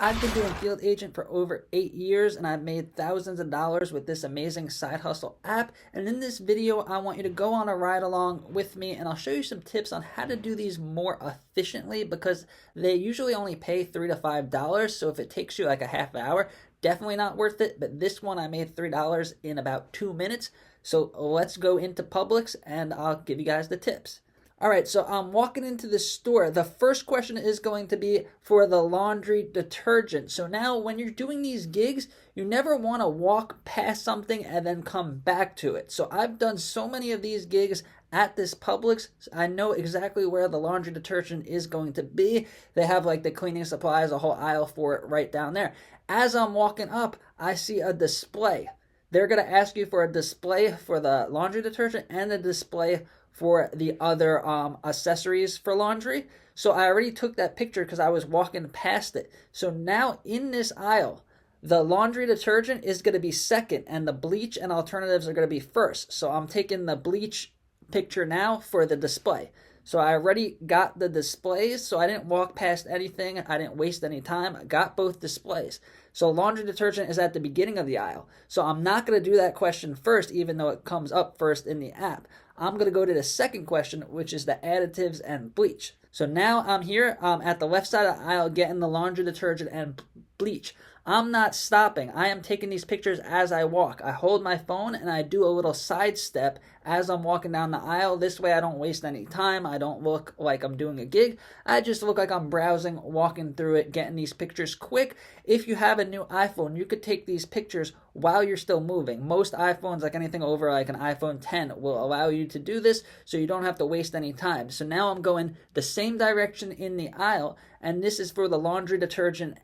I've been doing field agent for over 8 years and I've made thousands of dollars with this amazing side hustle app. And in this video, I want you to go on a ride along with me and I'll show you some tips on how to do these more efficiently because they usually only pay $3 to $5. So if it takes you like a half hour, definitely not worth it. But this one I made $3 in about 2 minutes. So let's go into Publix and I'll give you guys the tips. All right, so I'm walking into the store. The first question is going to be for the laundry detergent. So now when you're doing these gigs, you never want to walk past something and then come back to it. So I've done so many of these gigs at this Publix. I know exactly where the laundry detergent is going to be. They have like the cleaning supplies, a whole aisle for it right down there. As I'm walking up, I see a display. They're going to ask you for a display for the laundry detergent and a display for the other accessories for laundry. So I already took that picture because I was walking past it. So now in this aisle, the laundry detergent is going to be second and the bleach and alternatives are going to be first. So I'm taking the bleach picture now for the display. So I already got the displays, so I didn't walk past anything. I didn't waste any time. I got both displays. So laundry detergent is at the beginning of the aisle. So I'm not going to do that question first, even though it comes up first in the app. I'm going to go to the second question, which is the additives and bleach. So now I'm here at the left side of the aisle getting the laundry detergent and bleach. I'm not stopping. I am taking these pictures as I walk. I hold my phone and I do a little side step as I'm walking down the aisle. This way I don't waste any time. I don't look like I'm doing a gig. I just look like I'm browsing, walking through it, getting these pictures quick. If you have a new iPhone, you could take these pictures while you're still moving. Most iPhones, like anything over like an iPhone 10, will allow you to do this so you don't have to waste any time. So now I'm going the same direction in the aisle, and this is for the laundry detergent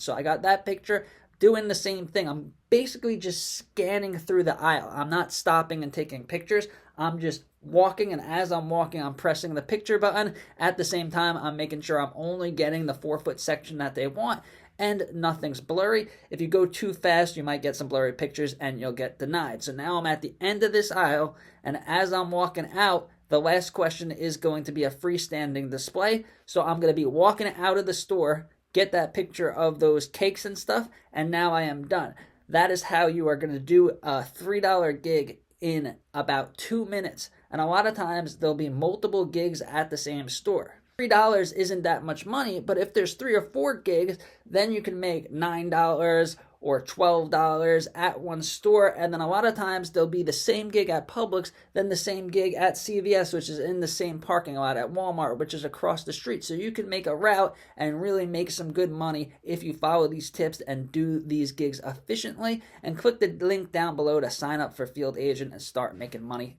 So I got that picture, doing the same thing. I'm basically just scanning through the aisle. I'm not stopping and taking pictures. I'm just walking, and as I'm walking, I'm pressing the picture button. At the same time, I'm making sure I'm only getting the 4-foot section that they want and nothing's blurry. If you go too fast, you might get some blurry pictures and you'll get denied. So now I'm at the end of this aisle, and as I'm walking out, the last question is going to be a freestanding display. So I'm going to be walking out of the store, get that picture of those cakes and stuff, and now I am done. That is how you are going to do a $3 gig in about 2 minutes. And a lot of times there'll be multiple gigs at the same store. $3 isn't that much money, but if there's 3 or 4 gigs, then you can make $9 or $12 at one store. And then a lot of times there'll be the same gig at Publix, then the same gig at CVS, which is in the same parking lot, at Walmart, which is across the street. So you can make a route and really make some good money if you follow these tips and do these gigs efficiently. And click the link down below to sign up for Field Agent and start making money